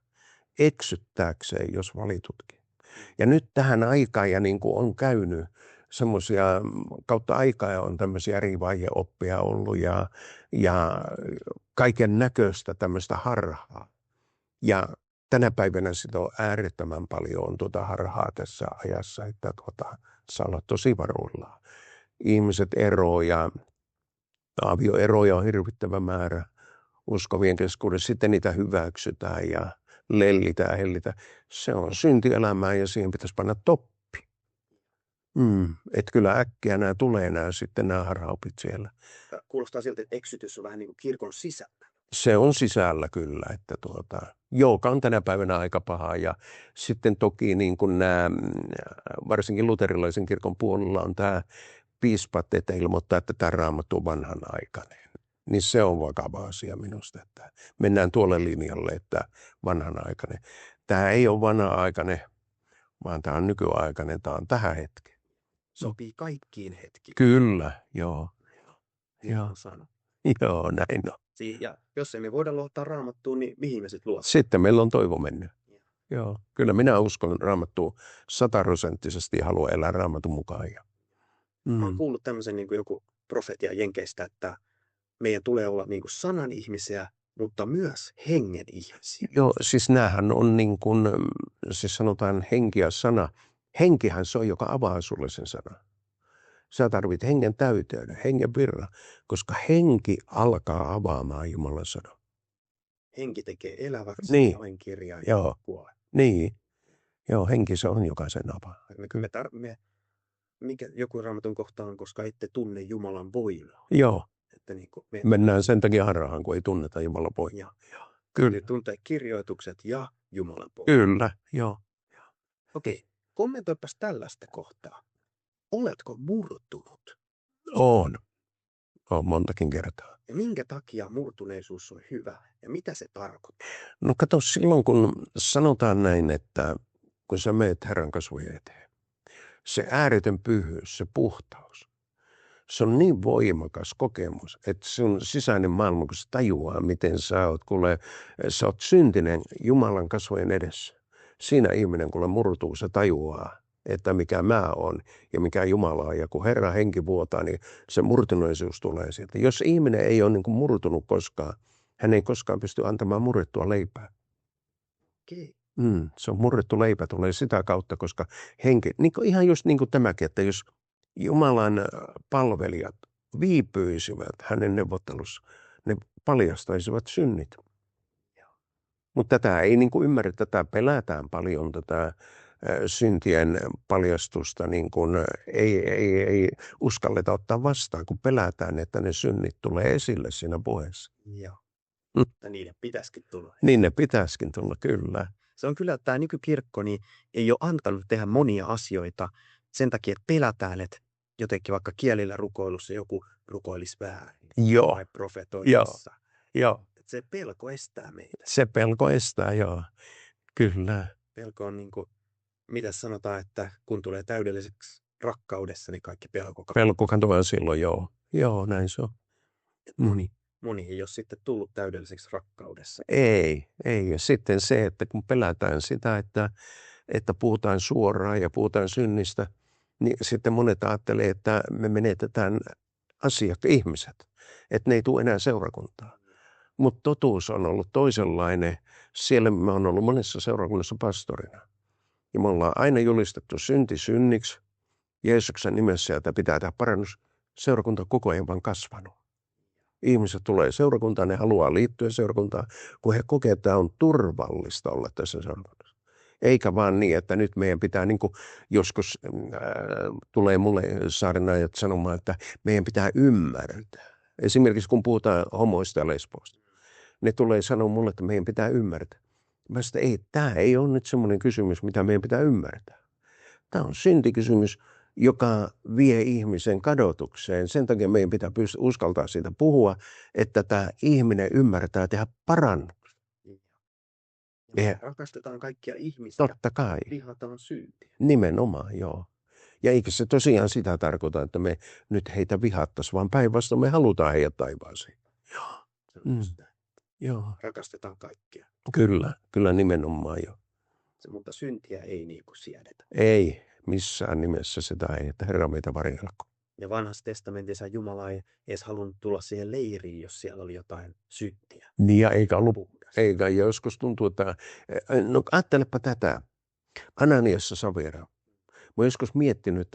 eksyttääkseen, jos valitutkin. Ja nyt tähän aikaan, ja niin kuin on käynyt semmoisia, kautta aikaa on tämmöisiä eri vaiheoppia ollut ja kaiken näköistä tämmöistä harhaa. Ja tänä päivänä sitä on äärettömän paljon on tuota harhaa tässä ajassa, että saa olla tosi varuillaan. Ihmiset eroja, avioeroja on hirvittävä määrä uskovien keskuudessa. Sitten niitä hyväksytään ja lellitään, hellitään. Se on syntielämää ja siihen pitäisi panna toppi. Että kyllä äkkiä nämä harhaopit siellä. Kuulostaa siltä, että eksytys on vähän niin kuin kirkon sisällä. Se on sisällä kyllä, että joka on tänä päivänä aika paha. Ja sitten toki niin kuin nämä, varsinkin luterilaisen kirkon puolella on tämä piispat, että ilmoittaa, että tämä Raamattu on vanhanaikainen. Niin se on vakava asia minusta, että mennään tuolle linjalle, että vanhanaikainen. Tämä ei ole vanha-aikainen, vaan tämä on nykyaikainen, tämä on tähän hetkeen. Sopii kaikkiin hetkiin. Kyllä, joo. Joo. Sano. Joo, näin on. Ja jos emme voida luottaa Raamattuun, niin mihin me sitten luotamme? Sitten meillä on toivo mennyt. Joo, kyllä minä uskon Raamattuun 100% ja haluan elää Raamatun mukaan. Mä oon kuullut tämmöisen niin kuin joku profetia Jenkeistä, että meidän tulee olla niin kuin sanan ihmisiä, mutta myös hengen ihmisiä. Joo, siis näähän on niin kuin, siis sanotaan henki ja sana. Henkihän se on, joka avaa sulle sen sanan. Sä tarvit hengen täyteyden, hengen virran, koska henki alkaa avaamaan Jumalan sanan. Henki tekee eläväksi Niin. ja kirjaa Joo. kuolee. Niin. Joo, henki se on, joka sen avaa. Mikä joku Raamatun kohta on, koska ette tunne Jumalan voimaa. Joo. Että niin kuin mennään sen takia harhaan, kun ei tunneta Jumalan voimaa. Kyllä. Tuntee kirjoitukset ja Jumalan voimaa. Kyllä, joo. Okei, kommentoipas tällaista kohtaa. Oletko murtunut? Olen montakin kertaa. Ja minkä takia murtuneisuus on hyvä ja mitä se tarkoittaa? No kato, silloin kun sanotaan näin, että kun sä meet Herran kasvojen eteen, se ääretön pyhyys, se puhtaus, se on niin voimakas kokemus, että sun sisäinen maailma, kun se tajuaa, miten sä oot syntinen Jumalan kasvojen edessä. Siinä ihminen, kun murtuu, se tajuaa, että mikä mä oon ja mikä Jumala on. Ja kun Herran henki vuotaa, niin se murtuneisuus tulee sieltä. Jos ihminen ei ole niin kuin murtunut koskaan, hän ei koskaan pysty antamaan murrettua leipää. Okay. Se on murrettu leipä, tulee sitä kautta, koska henki, niin kuin ihan just niin kuin tämäkin, että jos Jumalan palvelijat viipyisivät hänen neuvottelussa, ne paljastaisivat synnit. Mutta tätä ei niin kuin ymmärrä, tätä pelätään paljon, tätä syntien paljastusta, niin kuin ei uskalleta ottaa vastaan, kun pelätään, että ne synnit tulee esille siinä puheessa. Joo. Mutta niiden pitäisikin tulla. Niin ne pitäisikin tulla, kyllä. Se on kyllä, että tämä nykykirkko niin ei ole antanut tehdä monia asioita sen takia, että pelätään, että jotenkin vaikka kielillä rukoilussa joku rukoilisi väärin. Joo. Tai profetoinnissa. Joo. Se pelko estää meitä. Se pelko estää, joo. Kyllä. Pelko on niin kuin, mitä sanotaan, että kun tulee täydelliseksi rakkaudessa, niin kaikki pelko katoaa. Pelko katoaa silloin, joo. Joo, näin se on. Moni ei ole sitten tullut täydelliseksi rakkaudessa. Ei. Ja sitten se, että kun pelätään sitä, että puhutaan suoraan ja puhutaan synnistä, niin sitten monet ajattelee, että me menetetään ihmiset, että ne ei tule enää seurakuntaan. Mutta totuus on ollut toisenlainen. Siellä mä oon ollut monessa seurakunnassa pastorina. Ja me ollaan aina julistettu synti synniksi Jeesuksen nimessä, että pitää tehdä parannus. Seurakunta koko ajan vaan kasvanut. Ihmiset tulee seurakuntaan, ne haluaa liittyä seurakuntaan, kun he kokee, että on turvallista olla tässä seurakunnassa. Eikä vaan niin, että nyt meidän pitää, niin kuin joskus tulee mulle saarnaajat sanomaan, että meidän pitää ymmärtää. Esimerkiksi kun puhutaan homoista ja lesboista, ne tulee sanoa mulle, että meidän pitää ymmärtää. Mä sanoin, että tämä ei ole nyt semmoinen kysymys, mitä meidän pitää ymmärtää. Tämä on syntikysymys, joka vie ihmisen kadotukseen. Sen takia meidän pitää uskaltaa siitä puhua, että tämä ihminen ymmärtää tehdä parannuksia. Me rakastetaan kaikkia ihmisiä. Totta kai. Vihataan syntiä. Nimenomaan, joo. Ja eikä se tosiaan sitä tarkoita, että me nyt heitä vihattaisiin, vaan päinvastoin me halutaan heidät taivaaseen. Joo. Rakastetaan kaikkia. Kyllä nimenomaan jo. Mutta syntiä ei niin kuin siedetä. Ei, missään nimessä sitä ei, että Herra meitä varjelkoon. Ja vanhassa testamentissa Jumala ei edes halunnut tulla siihen leiriin, jos siellä oli jotain syntiä. Niin ja eikä joskus tuntuu, että no ajattelepa tätä. Ananiassa Safira. Mä oon joskus miettinyt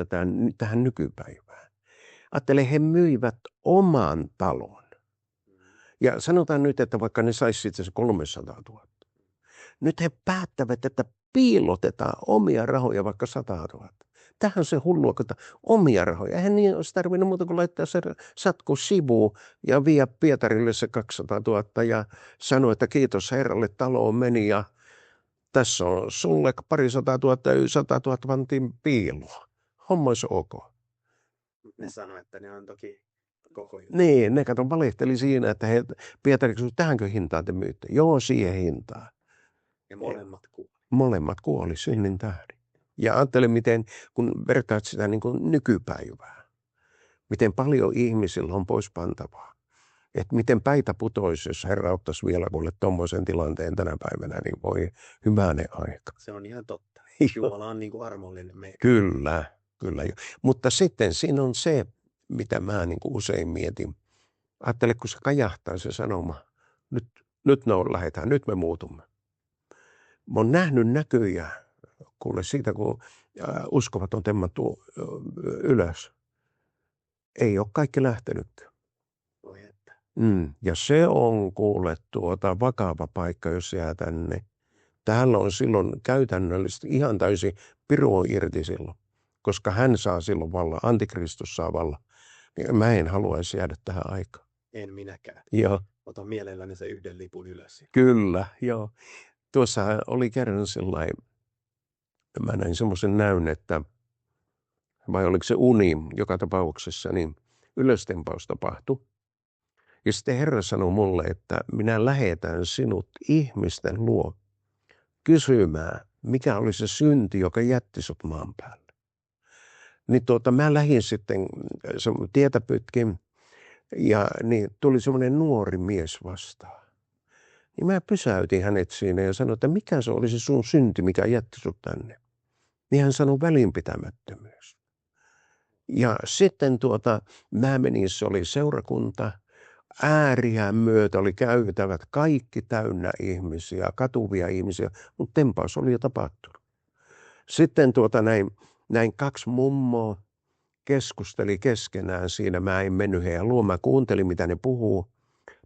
tähän nykypäivään. Ajattele, he myivät oman talon. Ja sanotaan nyt, että vaikka ne saisi sitten se 300 000. Nyt he päättävät, että piilotetaan omia rahoja vaikka 100 000. Tähän se hullua, että omia rahoja. Eihän niin olisi tarvinnut muuta kuin laittaa se satku sivuun ja vie Pietarille se 200 000 ja sanoa, että kiitos Herralle, taloon meni ja tässä on sulle 200 000 ja 100 000 vantiin piiloa. Homma olisi ok. Ne sanoi, että ne on toki koko juttu. Niin, ne valehteli siinä, että Pietariksi, tähänkö hintaan te myytte? Joo, siihen hintaan. Ja molemmat kuoli. Molemmat kuoli synnin tähden. Ja ajattele, miten, kun vertaat sitä niin kuin nykypäivää, miten paljon ihmisillä on pois pantavaa. Että miten päitä putoisi, jos Herra ottaisi vielä kuule tuommoisen tilanteen tänä päivänä, niin voi hyvänen aika. Se on ihan totta. Jumala on niin kuin armollinen meille. Kyllä. Mutta sitten siinä on se, mitä mä niin kuin usein mietin. Ajattele, kun se kajahtaa se sanoma, nyt lähdetään, nyt me muutumme. Mä oon nähnyt näkyjä, kuule siitä, kun uskovat on temmattu ylös. Ei ole kaikki lähtenytkään. Ja se on kuule vakava paikka, jos jää tänne. Täällä on silloin käytännöllisesti ihan täysin piru on irti silloin, koska hän saa silloin vallan, antikristus saa vallan. Niin mä en haluaisi jäädä tähän aikaan. En minäkään. Joo. Otan mielelläni se yhden lipun ylös. Kyllä, joo. Tuossa oli kerran sellainen, mä näin semmoisen näyn, että vai oliko se uni joka tapauksessa, niin ylöstempaus tapahtui. Ja sitten Herra sanoi mulle, että minä lähetän sinut ihmisten luo kysymään, mikä oli se synti, joka jätti sut maan päälle. Niin mä lähdin sitten tietä pitkin ja niin tuli semmoinen nuori mies vastaan. Niin mä pysäytin hänet siinä ja sanoin, että mikä se oli se sun synti, mikä jätti sut tänne. Niin hän sanoi välinpitämättömyys. Ja sitten mä menin, se oli seurakunta, ääriään myötä oli käytävät, kaikki täynnä ihmisiä, katuvia ihmisiä, mutta tempaus oli jo tapahtunut. Sitten näin kaksi mummoa keskusteli keskenään siinä, mä en mennyt heidän luo, mä kuuntelin mitä ne puhuu.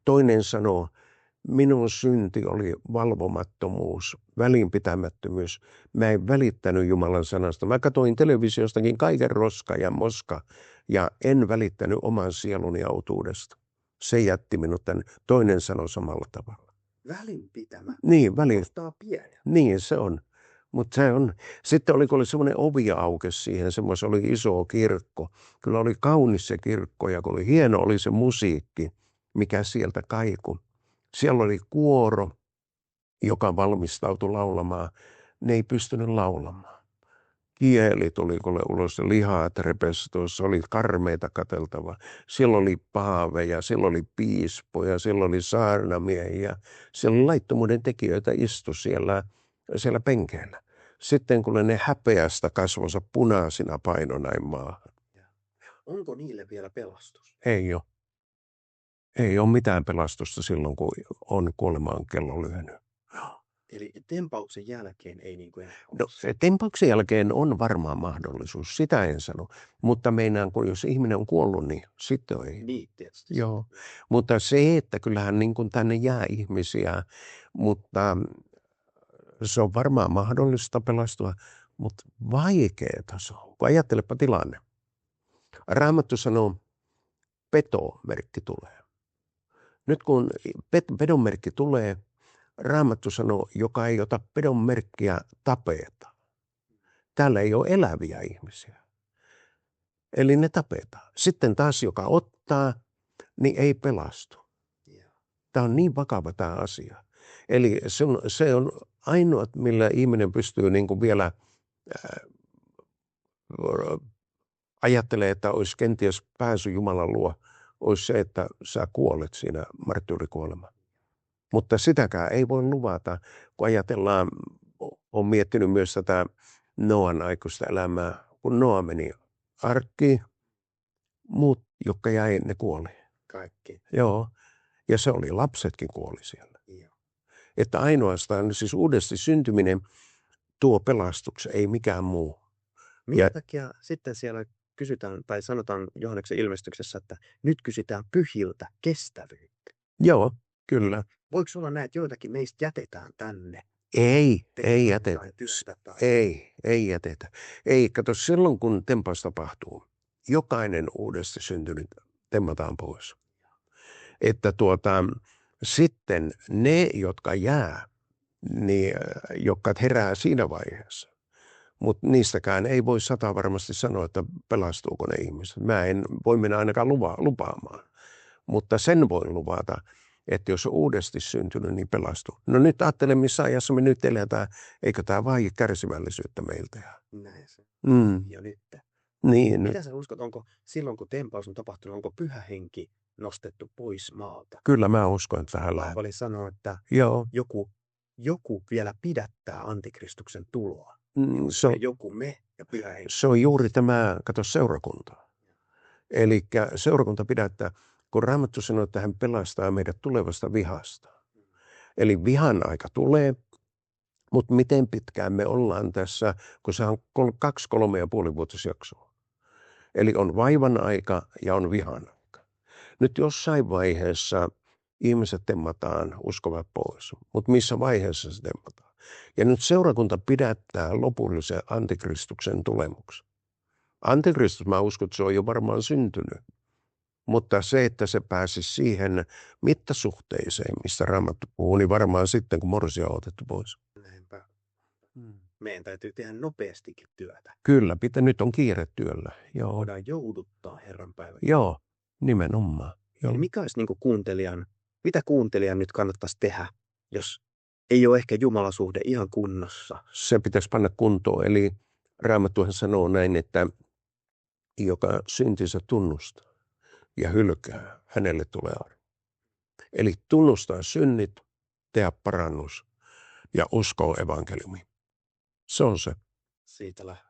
Toinen sanoo, minun synti oli valvomattomuus, välinpitämättömyys. Mä en välittänyt Jumalan sanasta. Mä katsoin televisiostakin kaiken roska ja moska ja en välittänyt oman sieluni autuudesta. Se jätti minut tänne. Toinen sanoi samalla tavalla. Välinpitämättömyys. Niin, niin se on. Mutta se on. Sitten oli semmoinen ovi aukesi siihen, se oli iso kirkko. Kyllä oli kaunis se kirkko ja oli hieno oli se musiikki, mikä sieltä kaikui. Siellä oli kuoro, joka valmistautui laulamaan. Ne ei pystynyt laulamaan. Kieli tuli ulos, lihat repesi tuossa, oli karmeita katseltava. Siellä oli paaveja, siellä oli piispoja, siellä oli saarnamiehiä. Siellä oli laittomuuden tekijöitä istu siellä penkeillä. Sitten kun ne häpeästä kasvonsa punaisina paino näin maahan. Onko niille vielä pelastus? Ei ole. Ei ole mitään pelastusta silloin, kun on kuolemaan kello lyönyt. Eli tempauksen jälkeen ei niin kuin enää ole. No, tempauksen jälkeen on varmaan mahdollisuus, sitä en sano. Mutta meinaan, kun jos ihminen on kuollut, niin sitten ei. Niin, tietysti. Joo, mutta se, että kyllähän niin kuin tänne jää ihmisiä, mutta se on varmaan mahdollista pelastua, mutta vaikeeta se on. Kun ajattelepa tilanne. Raamattu sanoo, petomerkki tulee. Nyt kun pedon merkki tulee, Raamattu sanoo, joka ei ota pedon merkkiä, tapetaan. Täällä ei ole eläviä ihmisiä. Eli ne tapetaan. Sitten taas, joka ottaa, niin ei pelastu. Tämä on niin vakava tämä asia. Eli se on ainoa, millä ihminen pystyy niin kuin vielä ajattelee, että olisi kenties pääsy Jumalan luo, olisi se, että sä kuolet siinä marttyyrikuolemaan. Mutta sitäkään ei voi luvata, kun ajatellaan, olen miettinyt myös tätä Noan aikuista elämää, kun Noa meni arkkiin, muut, jotka jäi, ne kuoli. Kaikki. Joo, ja se oli, lapsetkin kuoli siellä. Joo. Että ainoastaan siis uudesti syntyminen tuo pelastuksen, ei mikään muu. Minkä takia sitten siellä kysytään, tai sanotaan Johanneksen ilmestyksessä, että nyt kysytään pyhiltä kestävyyttä? Joo, kyllä. Voiko olla näin, että joitakin meistä jätetään tänne? Ei jätetä. Ei jätetä. Ei, kato, silloin kun tempaus tapahtuu, jokainen uudesti syntynyt temmataan pois. Että sitten ne, jotka jää, niin, jotka herää siinä vaiheessa, mutta niistäkään ei voi varmasti sanoa, että pelastuuko ne ihmiset. Mä en voi mennä ainakaan lupaamaan, mutta sen voin luvata, että jos on uudesti syntynyt, niin pelastuu. No nyt ajattelen, missä ajassa me nyt eletään, eikö tämä vaihde kärsivällisyyttä meiltä? Näin se. Jo nyt. Niin. Mitä sä uskot, onko silloin kun tempaus on tapahtunut, onko pyhä henki nostettu pois maalta? Kyllä mä uskon, että tähän lähdetään. Paavali sanoo, että Joo. joku vielä pidättää antikristuksen tuloa. Joku me ja pyhä henki. Se on juuri tämä, kato, seurakunta. Eli seurakunta pidättää, kun Raamattu sanoo, että hän pelastaa meidät tulevasta vihasta. Eli vihan aika tulee, mutta miten pitkään me ollaan tässä, kun se on 2-3,5 vuotisjaksoa. Eli on vaivan aika ja on vihan aika. Nyt jossain vaiheessa ihmiset temmataan, uskovat pois, mutta missä vaiheessa se temmataan? Ja nyt seurakunta pidättää lopullisen antikristuksen tulemuksen. Antikristus, mä uskon, että se on jo varmaan syntynyt. Mutta se, että se pääsisi siihen mittasuhteeseen, mistä Raamattu puhuu, niin varmaan sitten, kun morsia on otettu pois. Näinpä. Meidän täytyy tehdä nopeastikin työtä. Kyllä, nyt on kiire työllä. Joo. Voidaan jouduttaa Herran päivän. Joo, nimenomaan. Joo. Eli mikä olisi mitä kuuntelijan nyt kannattaisi tehdä, jos ei ole ehkä jumalasuhde ihan kunnossa? Se pitäisi panna kuntoon. Eli Raamattuhan sanoo näin, että joka syntinsä tunnustaa ja hylkää, hänelle tulee armo. Eli tunnustaa synnit, tehdä parannus ja uskoa evankeliumiin. Se on se.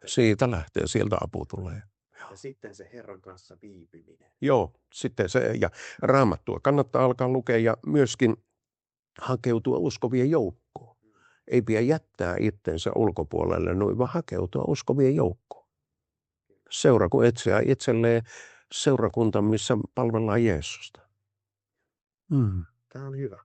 Siitä lähtee, sieltä apu tulee. Ja sitten se Herran kanssa viipyminen. Joo, sitten se, ja Raamattua kannattaa alkaa lukea ja myöskin hakeutua uskovien joukkoon. Ei pidä jättää itsensä ulkopuolelle, vaan hakeutua uskovien joukkoon. Etsiä itselleen seurakunta, missä palvellaan Jeesusta. Tämä on hyvä.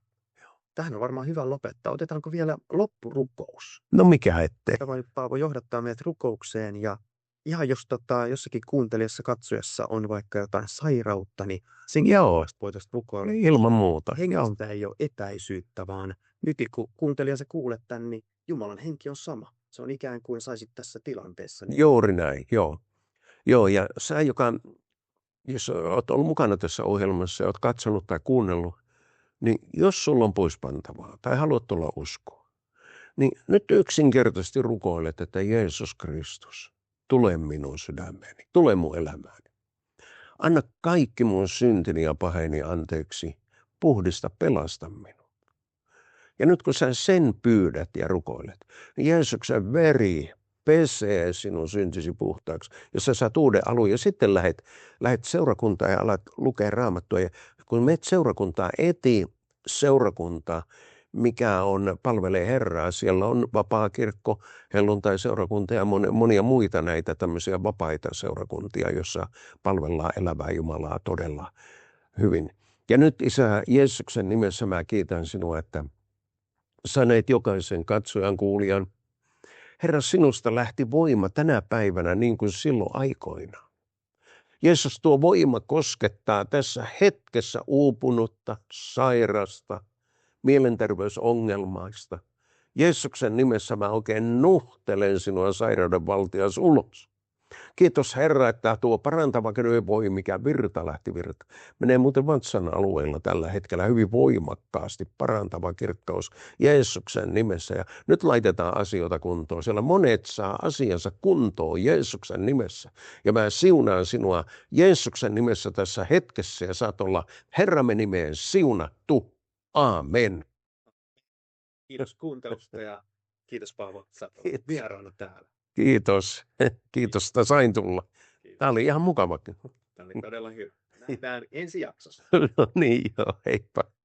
Tähän on varmaan hyvä lopettaa. Otetaanko vielä loppurukous? No mikä ettei. Paavo johdattaa meidät rukoukseen ja ihan jos jossakin kuuntelijassa katsojassa on vaikka jotain sairautta, niin senkin voitaisiin rukoilla. Ilman muuta. Hengestä ei ole etäisyyttä, vaan nyt kun kuuntelija sä kuulet tämän, niin Jumalan henki on sama. Se on ikään kuin saisit tässä tilanteessa. Niin... Juuri näin, joo. Joo, ja sä, jos olet ollut mukana tässä ohjelmassa ja olet katsonut tai kuunnellut, niin jos sulla on poispantavaa tai haluat olla uskoa, niin nyt yksinkertaisesti rukoilet, että Jeesus Kristus, tule minun sydämeeni, tule mun elämääni. Anna kaikki mun syntini ja paheni anteeksi, puhdista, pelasta minut. Ja nyt kun sä sen pyydät ja rukoilet, niin Jeesuksen veri pesee sinun syntisi puhtaaksi. Jos sä saat uuden alun ja sitten lähet seurakuntaan ja alat lukea Raamattua. Ja kun menet seurakuntaa, seurakunta, mikä on palvelee Herraa. Siellä on vapaa-kirkko, helluntai-seurakunta ja monia muita näitä tämmöisiä vapaita seurakuntia, joissa palvellaan elävää Jumalaa todella hyvin. Ja nyt Isä Jeesuksen nimessä mä kiitän sinua, että saneet jokaisen katsojan, kuulijan. Herra, sinusta lähti voima tänä päivänä niin kuin silloin aikoina. Jeesus, tuo voima koskettaa tässä hetkessä uupunutta, sairasta, mielenterveysongelmaista. Jeesuksen nimessä mä oikein nuhtelen sinua sairauden valtias ulos. Kiitos Herra, että tuo parantava voima, mikä virta lähti virta. Menee muuten vatsan alueella tällä hetkellä hyvin voimakkaasti parantava kirkkaus Jeesuksen nimessä. Ja nyt laitetaan asioita kuntoon. Siellä monet saa asiansa kuntoon Jeesuksen nimessä. Ja mä siunaan sinua Jeesuksen nimessä tässä hetkessä ja saat olla Herramme nimeen siunattu. Aamen. Kiitos kuuntelusta ja kiitos Paavo, sä olet vieraana täällä. Kiitos. Kiitos, että sain tulla. Tämä oli ihan mukava. Tämä oli todella hyvä. Nähdään ensi jaksossa. No niin joo, heippa.